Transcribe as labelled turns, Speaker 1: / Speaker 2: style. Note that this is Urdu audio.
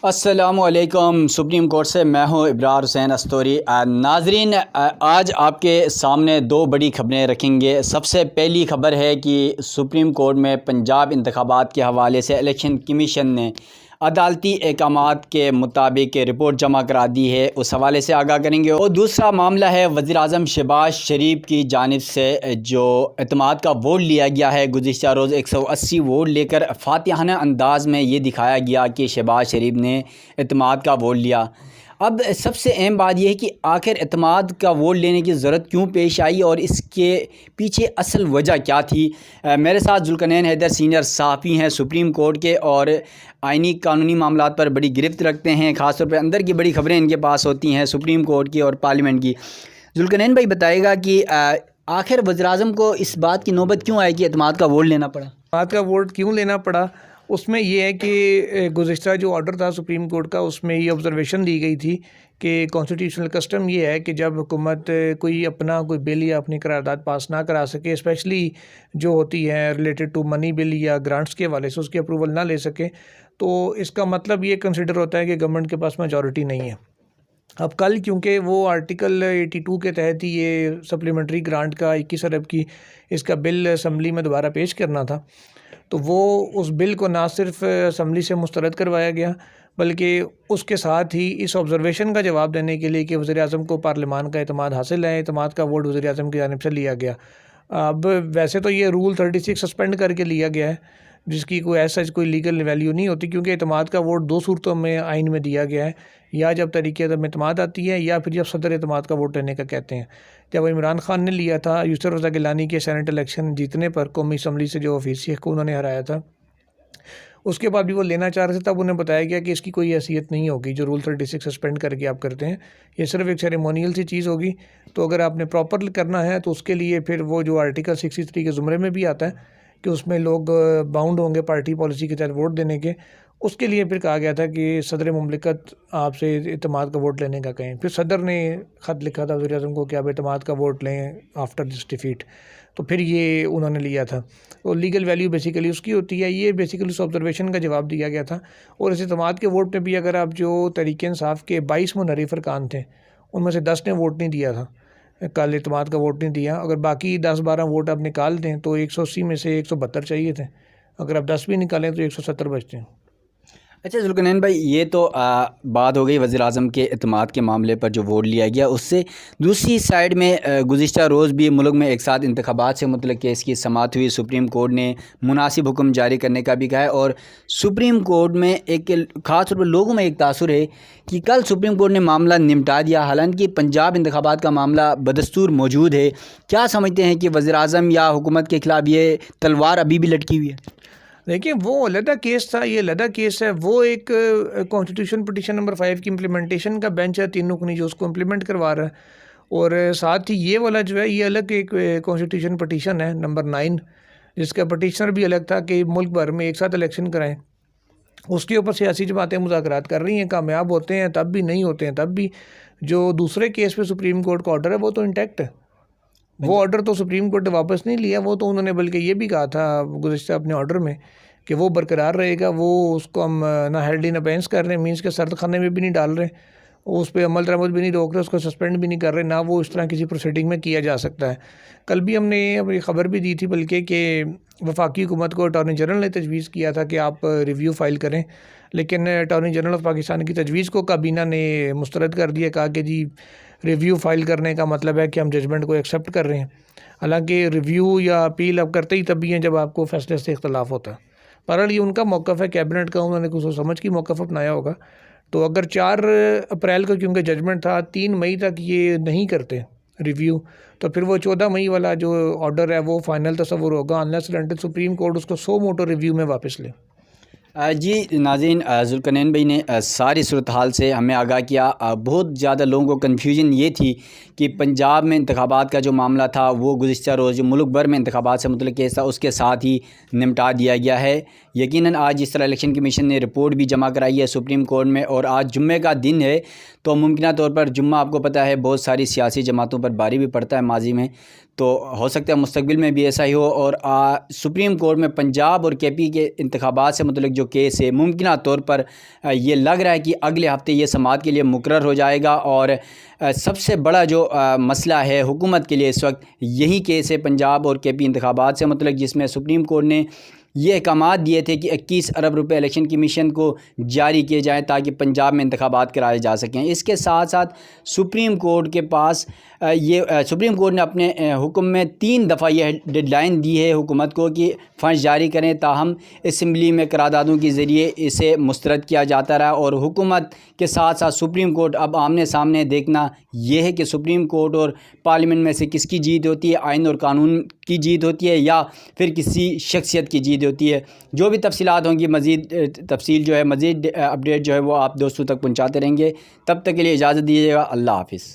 Speaker 1: السلام علیکم۔ سپریم کورٹ سے میں ہوں ابرار حسین استوری۔ ناظرین، آج آپ کے سامنے دو بڑی خبریں رکھیں گے۔ سب سے پہلی خبر ہے کہ سپریم کورٹ میں پنجاب انتخابات کے حوالے سے الیکشن کمیشن نے عدالتی احکامات کے مطابق رپورٹ جمع کرا دی ہے، اس حوالے سے آگاہ کریں گے۔ اور دوسرا معاملہ ہے وزیر اعظم شہباز شریف کی جانب سے جو اعتماد کا ووٹ لیا گیا ہے۔ گزشتہ روز 180 ووٹ لے کر فاتحانہ انداز میں یہ دکھایا گیا کہ شہباز شریف نے اعتماد کا ووٹ لیا۔ اب سب سے اہم بات یہ ہے کہ آخر اعتماد کا ووٹ لینے کی ضرورت کیوں پیش آئی اور اس کے پیچھے اصل وجہ کیا تھی۔ میرے ساتھ ذوالقرنین حیدر سینئر صحافی ہیں سپریم کورٹ کے، اور آئینی قانونی معاملات پر بڑی گرفت رکھتے ہیں، خاص طور پہ اندر کی بڑی خبریں ان کے پاس ہوتی ہیں سپریم کورٹ کی اور پارلیمنٹ کی۔ ذوالقرنین بھائی بتائے گا کہ آخر وزیر اعظم کو اس بات کی نوبت کیوں آئی کہ اعتماد کا ووٹ لینا پڑا؟
Speaker 2: اعتماد کا ووٹ کیوں لینا پڑا، اس میں یہ ہے کہ گزشتہ جو آرڈر تھا سپریم کورٹ کا، اس میں یہ آبزرویشن دی گئی تھی کہ کانسٹیٹیوشنل کسٹم یہ ہے کہ جب حکومت کوئی بل یا اپنی قرارداد پاس نہ کرا سکے، اسپیشلی جو ہوتی ہے ریلیٹڈ ٹو منی بل یا گرانٹس کے حوالے سے اس کی اپروول نہ لے سکے، تو اس کا مطلب یہ کنسیڈر ہوتا ہے کہ گورنمنٹ کے پاس میجورٹی نہیں ہے۔ اب کل کیونکہ وہ آرٹیکل 82 کے تحت ہی یہ سپلیمنٹری گرانٹ کا 21 ارب کی اس کا بل اسمبلی میں دوبارہ پیش کرنا تھا، تو وہ اس بل کو نہ صرف اسمبلی سے مسترد کروایا گیا بلکہ اس کے ساتھ ہی اس آبزرویشن کا جواب دینے کے لیے کہ وزیر اعظم کو پارلیمان کا اعتماد حاصل ہے، اعتماد کا ووٹ وزیر اعظم کی جانب سے لیا گیا۔ اب ویسے تو یہ رول 36 سسپینڈ کر کے لیا گیا ہے، جس کی کوئی ایسا کوئی لیگل ویلیو نہیں ہوتی، کیونکہ اعتماد کا ووٹ دو صورتوں میں آئین میں دیا گیا ہے، یا جب تحریک عدم اعتماد آتی ہے یا پھر جب صدر اعتماد کا ووٹ لینے کا کہتے ہیں۔ جب عمران خان نے لیا تھا یسر رضا گیلانی کے سینٹ الیکشن جیتنے پر، قومی اسمبلی سے جو وفیق کو انہوں نے ہرایا تھا، اس کے بعد بھی وہ لینا چاہ رہے تھے، تب انہیں بتایا گیا کہ اس کی کوئی حیثیت نہیں ہوگی جو رول 36 سسپینڈ کر کے آپ کرتے ہیں، یہ صرف ایک سیریمونیل سی چیز ہوگی، تو اگر آپ نے پراپر کرنا ہے تو اس کے لیے پھر وہ جو آرٹیکل 63 کے زمرے میں بھی آتا ہے کہ اس میں لوگ باؤنڈ ہوں گے پارٹی پالیسی کے تحت ووٹ دینے کے، اس کے لیے پھر کہا گیا تھا کہ صدر مملکت آپ سے اعتماد کا ووٹ لینے کا کہیں۔ پھر صدر نے خط لکھا تھا وزیر اعظم کو کہ آپ اعتماد کا ووٹ لیں آفٹر دس ڈیفیٹ، تو پھر یہ انہوں نے لیا تھا۔ اور لیگل ویلیو بیسیکلی اس کی ہوتی ہے، یہ بیسیکلی اس آبزرویشن کا جواب دیا گیا تھا۔ اور اس اعتماد کے ووٹ میں بھی اگر آپ جو تحریک انصاف کے 22 منحرف ارکان تھے ان میں سے 10 نے ووٹ نہیں دیا تھا، کل اعتماد کا ووٹ نہیں دیا، اگر باقی 10-12 ووٹ آپ نکال دیں تو 180 میں سے 172 چاہیے تھے، اگر آپ 10 بھی نکالیں تو 170 بچتے ہیں۔
Speaker 1: اچھا ذوالقرنین بھائی، یہ تو بات ہو گئی وزیر اعظم کے اعتماد کے معاملے پر جو ووٹ لیا گیا، اس سے دوسری سائیڈ میں گزشتہ روز بھی ملک میں ایک ساتھ انتخابات سے متعلق کیس کی سماعت ہوئی۔ سپریم کورٹ نے مناسب حکم جاری کرنے کا بھی کہا ہے، اور سپریم کورٹ میں ایک خاص طور پر لوگوں میں ایک تاثر ہے کہ کل سپریم کورٹ نے معاملہ نمٹا دیا، حالانکہ پنجاب انتخابات کا معاملہ بدستور موجود ہے۔ کیا سمجھتے ہیں کہ وزیر اعظم یا حکومت کے خلاف یہ تلوار ابھی بھی لٹکی ہوئی ہے؟
Speaker 2: دیکھیں، وہ علیحدہ کیس تھا، یہ علیحدہ کیس ہے۔ وہ ایک کانسٹیٹیوشن پٹیشن نمبر 5 کی امپلیمنٹیشن کا بینچ ہے، 3 رکنی جو اس کو امپلیمنٹ کروا رہا ہے، اور ساتھ ہی یہ والا جو ہے یہ الگ ایک کانسٹیٹیوشن پٹیشن ہے نمبر 9، جس کا پٹیشنر بھی الگ تھا کہ ملک بھر میں ایک ساتھ الیکشن کرائیں۔ اس کے اوپر سیاسی جماعتیں مذاکرات کر رہی ہیں، کامیاب ہوتے ہیں تب بھی، نہیں ہوتے ہیں تب بھی۔ جو دوسرے کیس پہ سپریم کورٹ کا آرڈر ہے وہ تو انٹیکٹ ہے، وہ آرڈر تو سپریم کورٹ نے واپس نہیں لیا، وہ تو انہوں نے بلکہ یہ بھی کہا تھا گزشتہ اپنے آرڈر میں کہ وہ برقرار رہے گا، وہ اس کو ہم نہ ہیلڈ ان ابینس کر رہے ہیں، مینس کے سرد خانے میں بھی نہیں ڈال رہے، اس پہ عمل درآمد بھی نہیں روک رہے، اس کو سسپینڈ بھی نہیں کر رہے، نہ وہ اس طرح کسی پروسیڈنگ میں کیا جا سکتا ہے۔ کل بھی ہم نے اپنی خبر بھی دی تھی بلکہ کہ وفاقی حکومت کو اٹارنی جنرل نے تجویز کیا تھا کہ آپ ریویو فائل کریں، لیکن اٹارنی جنرل آف پاکستان کی تجویز کو کابینہ نے مسترد کر دیا، کہا کہ جی ریویو فائل کرنے کا مطلب ہے کہ ہم ججمنٹ کو ایکسیپٹ کر رہے ہیں، حالانکہ ریویو یا اپیل اب کرتے ہی تب بھی ہیں جب آپ کو فیصلے سے اختلاف ہوتا ہے۔ بہرحال یہ ان کا موقف ہے، کیبنٹ کا، انہوں نے کچھ سوچ سمجھ کی موقف اپنایا ہوگا۔ تو اگر 4 اپریل کو کیونکہ ججمنٹ تھا، 3 مئی تک یہ نہیں کرتے ریویو، تو پھر وہ 14 مئی والا جو آرڈر ہے وہ فائنل تصور ہوگا، unless and until supreme court اس کو سو موٹو ریویو میں واپس لے۔
Speaker 1: جی ناظرین، ذوالقرنین بھائی نے ساری صورتحال سے ہمیں آگاہ کیا۔ بہت زیادہ لوگوں کو کنفیوژن یہ تھی کہ پنجاب میں انتخابات کا جو معاملہ تھا وہ گزشتہ روز جو ملک بھر میں انتخابات سے متعلق کیس تھا اس کے ساتھ ہی نمٹا دیا گیا ہے، یقیناً آج جس طرح الیکشن کمیشن نے رپورٹ بھی جمع کرائی ہے سپریم کورٹ میں، اور آج جمعے کا دن ہے، تو ممکنہ طور پر جمعہ آپ کو پتہ ہے بہت ساری سیاسی جماعتوں پر بھاری بھی پڑتا ہے ماضی میں، تو ہو سکتا ہے مستقبل میں بھی ایسا ہی ہو، اور سپریم کورٹ میں پنجاب اور کے پی کے انتخابات سے متعلق جو کیس ہے ممکنہ طور پر یہ لگ رہا ہے کہ اگلے ہفتے یہ سماعت کے لیے مقرر ہو جائے گا، اور سب سے بڑا جو مسئلہ ہے حکومت کے لیے اس وقت یہی کیس ہے پنجاب اور کے پی انتخابات سے متعلق، جس میں سپریم کورٹ نے یہ احکامات دیے تھے کہ 21 ارب روپے الیکشن کمیشن کو جاری کیے جائیں تاکہ پنجاب میں انتخابات کرائے جا سکیں۔ اس کے ساتھ ساتھ سپریم کورٹ کے پاس سپریم کورٹ نے اپنے حکم میں 3 دفعہ یہ ڈیڈ لائن دی ہے حکومت کو کہ فنڈ جاری کریں، تاہم اسمبلی میں قراردادوں کے ذریعے اسے مسترد کیا جاتا رہا، اور حکومت کے ساتھ ساتھ سپریم کورٹ اب آمنے سامنے دیکھنا یہ ہے کہ سپریم کورٹ اور پارلیمنٹ میں سے کس کی جیت ہوتی ہے، آئین اور قانون کی جیت ہوتی ہے یا پھر کسی شخصیت کی جیت ہوتی ہے۔ جو بھی تفصیلات ہوں گی، مزید تفصیل جو ہے، مزید اپڈیٹ جو ہے وہ آپ دوستوں تک پہنچاتے رہیں گے۔ تب تک کے لیے اجازت دیجیے گا، اللہ حافظ۔